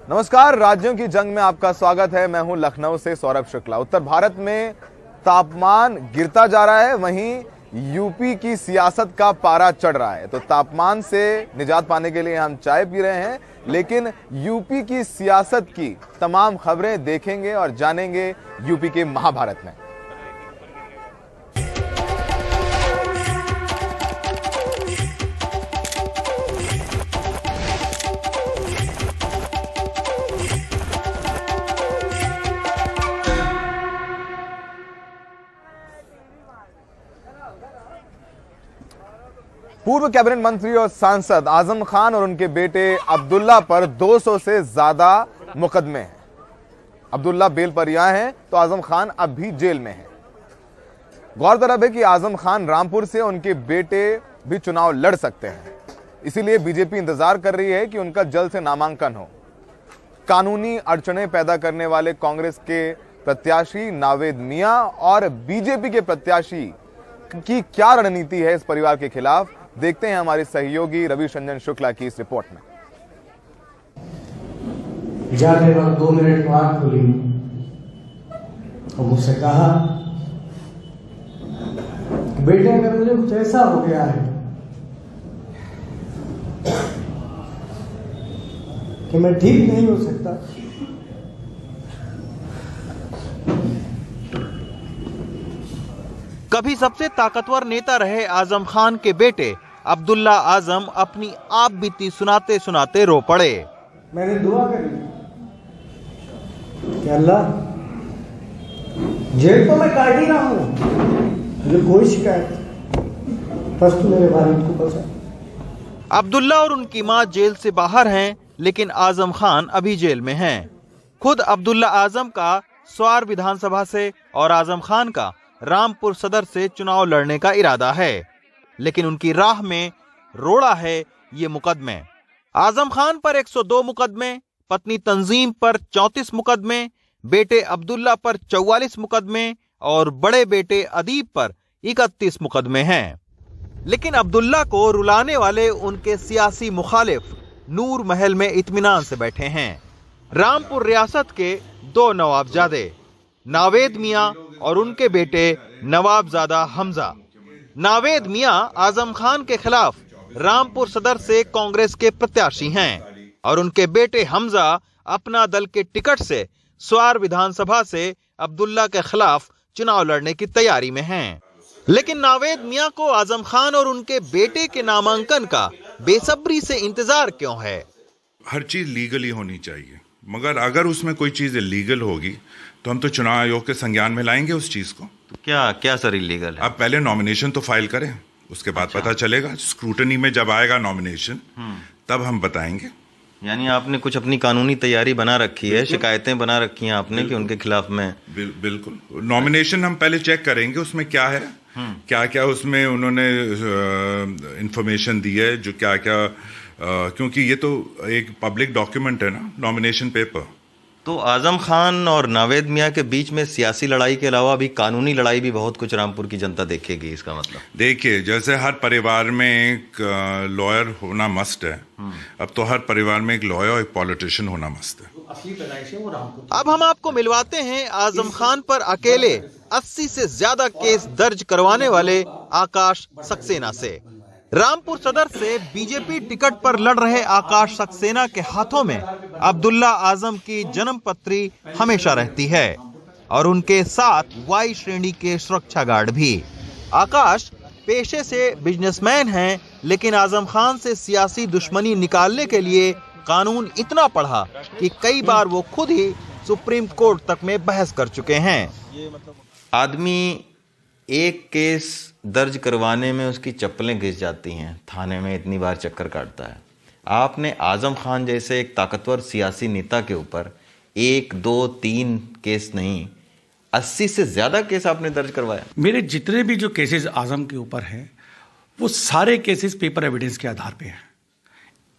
नमस्कार, राज्यों की जंग में आपका स्वागत है। मैं हूं लखनऊ से सौरभ शुक्ला। उत्तर भारत में तापमान गिरता जा रहा है, वहीं यूपी की सियासत का पारा चढ़ रहा है। तो तापमान से निजात पाने के लिए हम चाय पी रहे हैं, लेकिन यूपी की सियासत की तमाम खबरें देखेंगे और जानेंगे यूपी के महाभारत में। पूर्व कैबिनेट मंत्री और सांसद आजम खान और उनके बेटे अब्दुल्ला पर 200 से ज्यादा मुकदमे हैं। अब्दुल्ला बेल पर रिहा हैं, तो आजम खान अब भी जेल में हैं। गौरतलब है कि आजम खान रामपुर से उनके बेटे भी चुनाव लड़ सकते हैं, इसीलिए बीजेपी इंतजार कर रही है कि उनका जल्द से नामांकन हो। कानूनी अड़चनें पैदा करने वाले कांग्रेस के प्रत्याशी नावेद मियां और बीजेपी के प्रत्याशी की क्या रणनीति है इस परिवार के खिलाफ, देखते हैं हमारे सहयोगी रविशंजन शुक्ला की इस रिपोर्ट में। जाने वक्त 2 मिनट बाद खुली और मुझसे कहा, बेटे अगर मुझे कुछ ऐसा हो गया है कि मैं ठीक नहीं हो सकता, कभी सबसे ताकतवर नेता रहे आजम खान के बेटे अब्दुल्ला आजम अपनी आप बीती सुनाते सुनाते रो पड़े। मैंने दुआ करी कि अल्लाह, जेल तो मैं काट ही रहा हूं, मुझे कोई शिकायत, बस तू मेरे वालिद को बचा। अब्दुल्ला और उनकी मां जेल से बाहर हैं, लेकिन आजम खान अभी जेल में हैं। खुद अब्दुल्ला आजम का स्वार विधानसभा से और आजम खान का रामपुर सदर से चुनाव लड़ने का इरादा है, लेकिन उनकी राह में रोड़ा है ये मुकदमे। आजम खान पर 102 मुकदमे, पत्नी तंजीम पर 34 मुकदमे, बेटे अब्दुल्ला पर 44 मुकदमे और बड़े बेटे अदीब पर 31 मुकदमे हैं। लेकिन अब्दुल्ला को रुलाने वाले उनके सियासी मुखालिफ नूर महल में इत्मीनान से बैठे हैं। रामपुर रियासत के 2 नवाबजादे नावेद मियां और उनके बेटे नवाबजादा हमजा। नावेद मियां आजम खान के खिलाफ रामपुर सदर से कांग्रेस के प्रत्याशी हैं और उनके बेटे हमजा अपना दल के टिकट से स्वार विधानसभा से अब्दुल्ला के खिलाफ चुनाव लड़ने की तैयारी में हैं। लेकिन नावेद मियां को आजम खान और उनके बेटे के नामांकन का बेसब्री से इंतजार क्यों है? हर चीज लीगली होनी चाहिए, मगर अगर उसमें कोई चीज इलीगल होगी तो हम तो चुनाव आयोग के संज्ञान में लाएंगे उस चीज को। तो क्या सर इलीगल है? अब पहले नॉमिनेशन तो फाइल करें, उसके बाद पता चलेगा। स्क्रूटनी में जब आएगा नॉमिनेशन तब हम बताएंगे। यानी आपने कुछ अपनी कानूनी तैयारी बना रखी है, शिकायतें बना रखी हैं आपने कि उनके खिलाफ में? बिल्कुल। नॉमिनेशन हम पहले चेक करेंगे उसमें क्या है, क्या क्या उसमें उन्होंने इंफॉर्मेशन दी है, जो क्या क्या, क्योंकि ये तो एक पब्लिक डॉक्यूमेंट है ना, नॉमिनेशन पेपर। तो आजम खान और नावेद मियां के बीच में सियासी लड़ाई के अलावा अभी कानूनी लड़ाई भी बहुत कुछ रामपुर की जनता देखेगी, इसका मतलब? देखिए, जैसे हर परिवार में एक लॉयर होना मस्ट है, अब तो हर परिवार में एक लॉयर और एक पॉलिटिशियन होना मस्ट है। अब हम आपको मिलवाते हैं आजम खान पर अकेले 80 से ज्यादा केस दर्ज करवाने वाले आकाश सक्सेना से। रामपुर सदर से बीजेपी टिकट पर लड़ रहे आकाश सक्सेना के हाथों में अब्दुल्ला आजम की जन्म पत्री हमेशा रहती है और उनके साथ वाई श्रेणी के सुरक्षा गार्ड भी। आकाश पेशे से बिजनेसमैन हैं, लेकिन आजम खान से सियासी दुश्मनी निकालने के लिए कानून इतना पढ़ा कि कई बार वो खुद ही सुप्रीम कोर्ट तक में बहस कर चुके हैं। आदमी एक केस दर्ज करवाने में उसकी चप्पलें घिस जाती हैं, थाने में इतनी बार चक्कर काटता है। आपने आजम खान जैसे एक ताकतवर सियासी नेता के ऊपर 1, 2, 3 केस नहीं, 80 से ज्यादा केस आपने दर्ज करवाया। मेरे जितने भी जो केसेस आजम के ऊपर हैं, वो सारे केसेस पेपर एविडेंस के आधार पे हैं।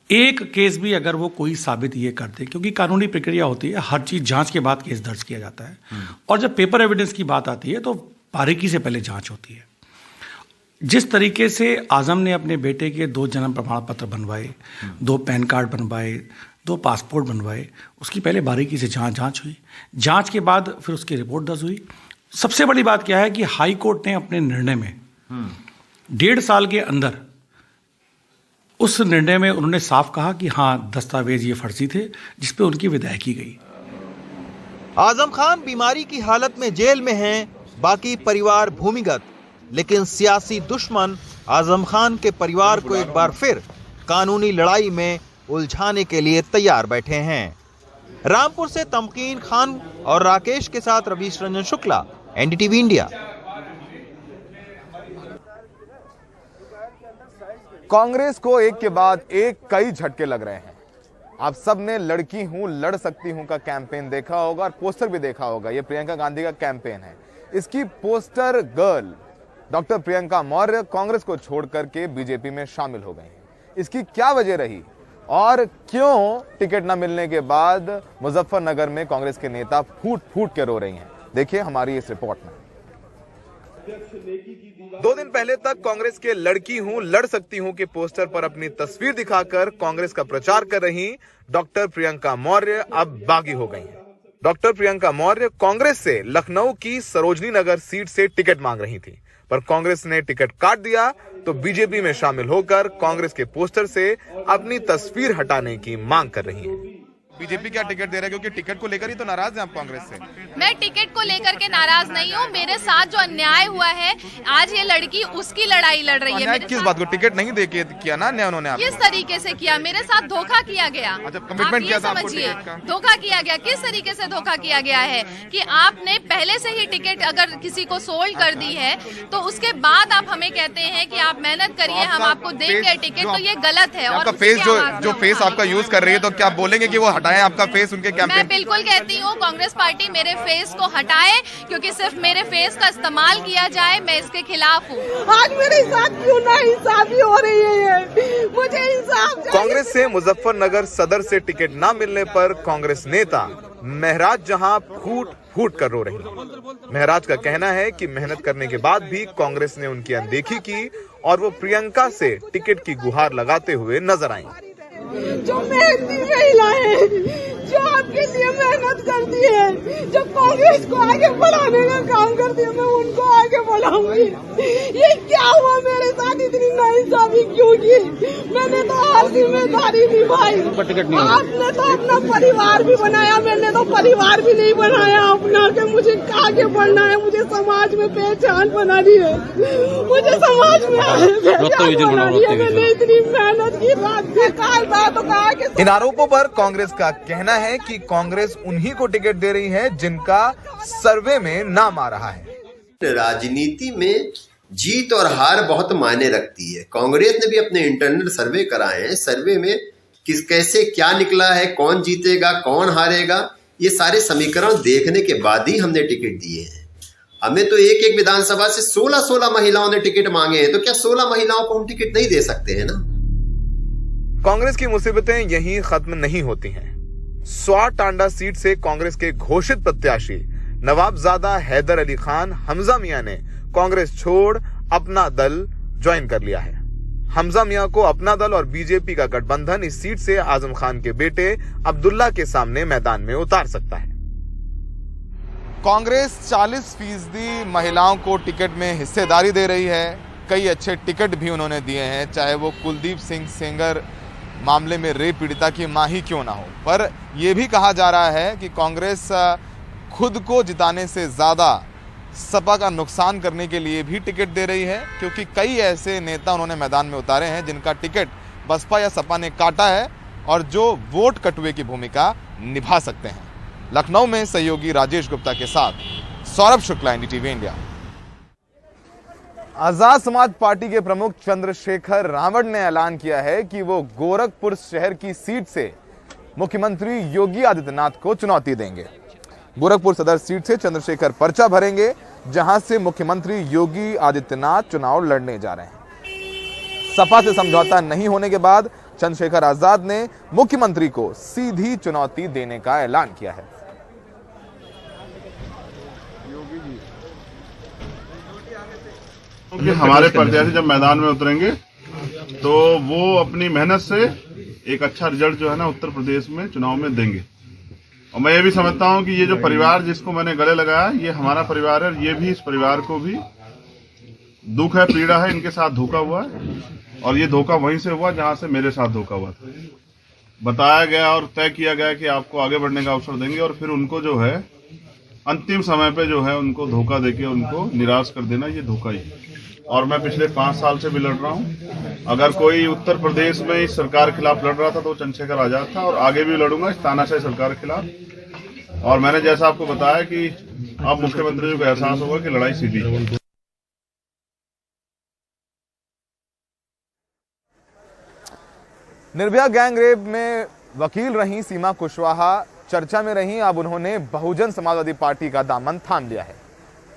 एक केस भी अगर वो कोई साबित ये करते, क्योंकि कानूनी प्रक्रिया होती है, हर चीज जांच के बाद केस दर्ज किया जाता है, और जब पेपर एविडेंस की बात आती है तो बारीकी से पहले जांच होती है। जिस तरीके से आजम ने अपने बेटे के 2 जन्म प्रमाण पत्र बनवाए, 2 पैन कार्ड बनवाए, 2 पासपोर्ट बनवाए, उसकी पहले बारीकी से जांच हुई। जांच के बाद फिर उसकी रिपोर्ट दर्ज हुई। सबसे बड़ी बात क्या है कि हाई कोर्ट ने अपने निर्णय में 1.5 साल के अंदर, उस निर्णय में उन्होंने साफ कहा कि हाँ, दस्तावेज ये फर्जी थे, जिसपे उनकी विदाई की गई। आजम खान बीमारी की हालत में जेल में हैं, बाकी परिवार भूमिगत, लेकिन सियासी दुश्मन आजम खान के परिवार को एक बार फिर कानूनी लड़ाई में उलझाने के लिए तैयार बैठे हैं। रामपुर से तमकीन खान और राकेश के साथ रवीश रंजन शुक्ला, एनडीटीवी इंडिया। कांग्रेस को एक के बाद एक कई झटके लग रहे हैं। आप सब ने लड़की हूं लड़ सकती हूं का कैंपेन देखा होगा और पोस्टर भी देखा होगा। यह प्रियंका गांधी का कैंपेन है। इसकी poster girl doctor Priyanka Maurya Congress को छोड़ करके बीजेपी में शामिल हो गई हैं। इसकी क्या वजह रही और क्यों टिकट न मिलने के बाद मुजफ्फरनगर में कांग्रेस के नेता फूट फूट के रो रही हैं, देखिए हमारी इस रिपोर्ट में। 2 दिन पहले तक कांग्रेस के लड़की हूं लड़ सकती हूं के पोस्टर पर अपनी तस्वीर दिखाकर कांग्रेस का प्रचार कर रही डॉक्टर प्रियंका मौर्य अब बागी हो गई हैं। डॉक्टर प्रियंका मौर्य कांग्रेस से लखनऊ की सरोजनी नगर सीट से टिकट मांग रही थी, पर कांग्रेस ने टिकट काट दिया तो बीजेपी में शामिल होकर कांग्रेस के पोस्टर से अपनी तस्वीर हटाने की मांग कर रही हैं। बीजेपी क्या टिकट दे रहा है, क्योंकि टिकट को लेकर ही तो नाराज हैं आप कांग्रेस से। मैं टिकट को लेकर के नाराज नहीं हूँ। मेरे साथ जो अन्याय हुआ है, आज ये लड़की उसकी लड़ाई लड़ रही है। किस बात को? टिकट नहीं दे के किया ना अन्याय उन्होंने? किस तरीके से किया? मेरे साथ धोखा किया गया। कमिटमेंट किया था आपको टिकट का? धोखा किया गया। किस तरीके से धोखा किया गया है कि आपने पहले से ही टिकट अगर किसी को सोल्ड कर दी है तो उसके बाद आप हमें कहते हैं कि आप मेहनत करिए, हम आपको देंगे टिकट, तो ये गलत है। आपका फेस जो फेस आपका यूज कर रही है, तो क्या बोलेंगे कि वो हटाएं आपका फेस उनके कैंपेन? मैं बिल्कुल कहती हूँ कांग्रेस पार्टी मेरे फेस को हटाए, क्योंकि सिर्फ मेरे फेस का इस्तेमाल किया जाए, मैं इसके खिलाफ हूँ। आज मेरे साथ क्यों ना इंसाफी हो रही है? मुझे इंसाफ। कांग्रेस से मुजफ्फरनगर सदर से टिकट न मिलने पर कांग्रेस नेता महराज जहां फूट फूट कर रो रही। महराज का कहना है कि मेहनत करने के बाद भी कांग्रेस ने उनकी अनदेखी की और वो प्रियंका से टिकट की गुहार लगाते हुए नजर आई। जो मेहनती महिला है, जो आपके लिए मेहनत करती है, जो कांग्रेस को आगे बढ़ाने का काम करती है, मैं उनको आगे बढ़ाऊंगी। ये क्या हुआ मेरे साथ? इतनी नाइंसाफी क्यों की? मैंने तो हर जिम्मेदारी निभाई। आपने तो अपना परिवार भी बनाया, मैंने तो परिवार भी नहीं बनाया अपना के मुझे आगे बढ़ना है। मुझे समाज में पहचान बनानी है, मुझे समाज में पहचान बनानी है। मैंने इतनी मेहनत की, रात बेकार बात कहा कि इन आरोपों पर कांग्रेस का कहना है कि कांग्रेस उन्हीं को टिकट दे रही है जिनका सर्वे में नाम आ रहा है। राजनीति में जीत और हार बहुत मायने रखती है। कांग्रेस ने भी अपने इंटरनल सर्वे कराए हैं। सर्वे में कैसे क्या निकला है, कौन जीतेगा कौन हारेगा, ये सारे समीकरण देखने के बाद ही हमने टिकट दिए हैं। हमें तो एक एक विधानसभा से 16 महिलाओं ने टिकट मांगे हैं, तो क्या 16 महिलाओं को हम टिकट नहीं दे सकते हैं ना? कांग्रेस की मुसीबतें यहीं खत्म नहीं होती हैं। स्वार टांडा सीट से कांग्रेस के घोषित प्रत्याशी नवाबजादा हैदर अली खान हमजा मियां ने कांग्रेस छोड़ अपना दल ज्वाइन कर लिया है। हमजा मियां को अपना दल और बीजेपी का गठबंधन इस सीट से आजम खान के बेटे अब्दुल्ला के सामने मैदान में उतार सकता है। कांग्रेस 40% महिलाओं को टिकट में हिस्सेदारी दे रही है। कई अच्छे टिकट भी उन्होंने दिए हैं, चाहे वो कुलदीप सिंह सेंगर मामले में रेप पीड़िता की मां ही क्यों ना हो। पर यह भी कहा जा रहा है कि कांग्रेस खुद को जिताने से ज्यादा सपा का नुकसान करने के लिए भी टिकट दे रही है, क्योंकि कई ऐसे नेता उन्होंने मैदान में उतारे हैं जिनका टिकट बसपा या सपा ने काटा है और जो वोट कटुए की भूमिका निभा सकते हैं। लखनऊ में सहयोगी राजेश गुप्ता के साथ Saurabh Shukla, NDTV India. Azad Samaj party के प्रमुख चंद्रशेखर रावण ने ऐलान किया है कि वो गोरखपुर शहर की सीट से मुख्यमंत्री योगी आदित्यनाथ को चुनौती देंगे। गोरखपुर सदर सीट से चंद्रशेखर पर्चा भरेंगे, जहां से मुख्यमंत्री योगी आदित्यनाथ चुनाव लड़ने जा रहे हैं। सपा से समझौता नहीं होने के बाद चंद्रशेखर आजाद ने मुख्यमंत्री को सीधी चुनौती देने का ऐलान किया है। कि हमारे प्रत्याशी जब मैदान में उतरेंगे तो वो अपनी मेहनत से एक अच्छा रिजल्ट जो है ना उत्तर प्रदेश में चुनाव में देंगे। और मैं ये भी समझता हूँ कि ये जो परिवार जिसको मैंने गले लगाया ये हमारा परिवार है, ये भी इस परिवार को भी दुख है, पीड़ा है, इनके साथ धोखा हुआ है और ये धोखा वहीं से हुआ जहां से मेरे साथ धोखा हुआ था। बताया गया और तय किया गया कि आपको आगे बढ़ने का अवसर देंगे और फिर उनको जो है अंतिम समय पे जो है उनको धोखा देके उनको निराश कर देना, ये धोखा ही है। और मैं पिछले 5 साल से भी लड़ रहा हूँ। अगर कोई उत्तर प्रदेश में इस सरकार के खिलाफ लड़ रहा था तो चंद्रशेखर आजाद था और आगे भी लड़ूंगा इस तानाशाही सरकार के खिलाफ। और मैंने जैसा आपको बताया कि अब मुख्यमंत्री जी को एहसास होगा कि लड़ाई सीधी है। निर्भया गैंगरेप में वकील रही सीमा कुशवाहा चर्चा में रही। अब उन्होंने बहुजन समाजवादी पार्टी का दामन थाम लिया है।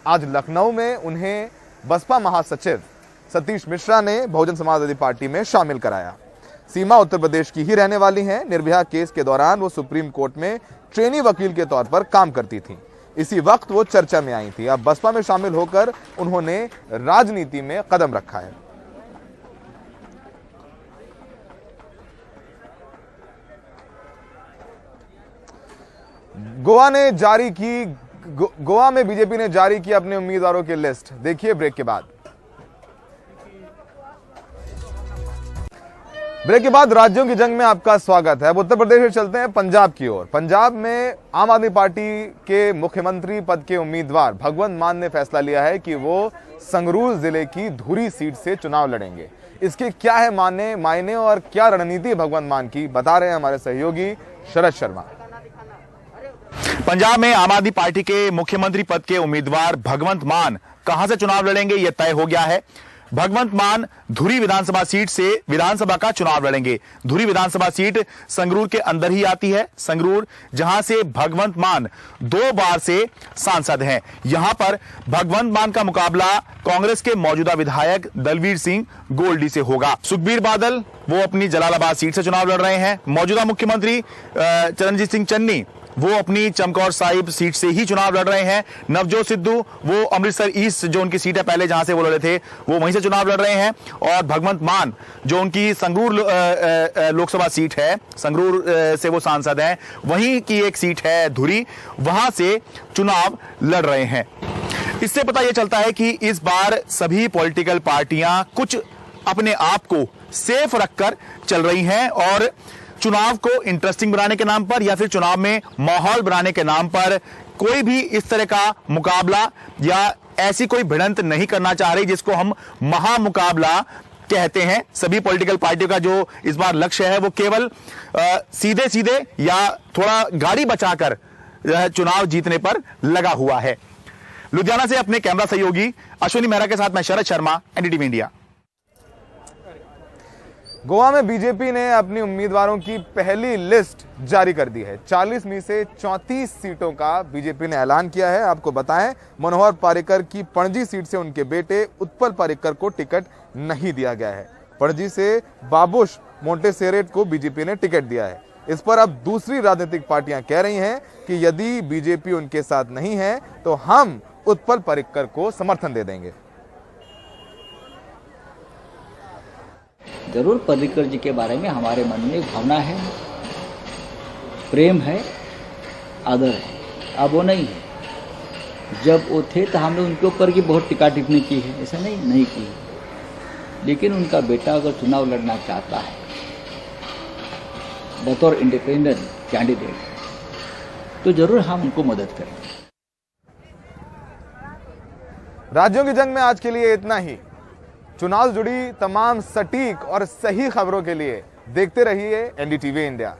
आज लखनऊ में उन्हें बसपा महासचिव सतीश मिश्रा ने बहुजन समाजवादी पार्टी में शामिल कराया। सीमा उत्तर प्रदेश की ही रहने वाली हैं। निर्भया केस के दौरान वो सुप्रीम कोर्ट में ट्रेनी वकील के तौर पर काम करती थी। इसी वक्त वो चर्चा में आई थी। अब बसपा में शामिल होकर उन्होंने राजनीति में कदम रखा है। गोवा में बीजेपी ने जारी की अपने उम्मीदवारों की लिस्ट। देखिए ब्रेक के बाद। राज्यों की जंग में आपका स्वागत है। अब उत्तर प्रदेश से चलते हैं पंजाब की ओर। पंजाब में आम आदमी पार्टी के मुख्यमंत्री पद के उम्मीदवार भगवंत मान ने फैसला लिया है कि वो संगरूर जिले की धुरी सीट से चुनाव लड़ेंगे। इसके क्या है मायने और क्या रणनीति भगवंत मान की, बता रहे हैं हमारे सहयोगी शरद शर्मा। पंजाब में आम आदमी पार्टी के मुख्यमंत्री पद के उम्मीदवार भगवंत मान कहां से चुनाव लड़ेंगे यह तय हो गया है। भगवंत मान धुरी विधानसभा सीट से विधानसभा का चुनाव लड़ेंगे। धुरी विधानसभा सीट संगरूर के अंदर ही आती है। संगरूर जहां से भगवंत मान 2 बार से सांसद हैं। यहां पर भगवंत मान का मुकाबला कांग्रेस के मौजूदा विधायक दलवीर सिंह गोल्डी से होगा। सुखबीर बादल वो अपनी जलालाबाद सीट से चुनाव लड़ रहे हैं। मौजूदा मुख्यमंत्री चरणजीत सिंह चन्नी वो अपनी चमकौर साहिब सीट से ही चुनाव लड़ रहे हैं। नवजोत सिद्धू वो अमृतसर ईस्ट जो उनकी सीट है पहले जहां से वो लड़े थे वो वहीं से चुनाव लड़ रहे हैं। और भगवंत मान जो उनकी संगरूर लोकसभा सीट है, संगरूर से वो सांसद हैं, वहीं की एक सीट है धुरी, वहां से चुनाव लड़ रहे हैं। इससे पता यह चलता है कि इस बार सभी पॉलिटिकल पार्टियां कुछ अपने आप को सेफ रखकर चल रही हैं और चुनाव को इंटरेस्टिंग बनाने के नाम पर या फिर चुनाव में माहौल बनाने के नाम पर कोई भी इस तरह का मुकाबला या ऐसी कोई भिड़ंत नहीं करना चाह रही जिसको हम महामुकाबला कहते हैं। सभी पॉलिटिकल पार्टियों का जो इस बार लक्ष्य है वो केवल सीधे सीधे या थोड़ा गाड़ी बचाकर चुनाव जीतने पर लगा हुआ है। लुधियाना से अपने कैमरा सहयोगी अश्विनी मेहरा के साथ मैं शरद शर्मा, एनडीटीवी इंडिया। गोवा में बीजेपी ने अपनी उम्मीदवारों की पहली लिस्ट जारी कर दी है। 40 में से 34 सीटों का बीजेपी ने ऐलान किया है। आपको बताएं, मनोहर पर्रिकर की पणजी सीट से उनके बेटे उत्पल पर्रिकर को टिकट नहीं दिया गया है। पणजी से बाबुश मोंटेसेरेट को बीजेपी ने टिकट दिया है। इस पर अब दूसरी राजनीतिक पार्टियां कह रही हैं कि यदि बीजेपी उनके साथ नहीं है तो हम उत्पल पर्रिकर को समर्थन दे देंगे। जरूर पर्रिकर जी के बारे में हमारे मन में भावना है, प्रेम है, आदर है। अब वो नहीं है। जब वो थे तो हमने उनके ऊपर की बहुत टिक्का टिप्पणी की है, ऐसा नहीं की है। लेकिन उनका बेटा अगर चुनाव लड़ना चाहता है बतौर इंडिपेंडेंट कैंडिडेट तो जरूर हम उनको मदद करेंगे। राज्यों की जंग में आज के लिए इतना ही। चुनाव जुड़ी तमाम सटीक और सही खबरों के लिए देखते रहिए एनडीटीवी इंडिया।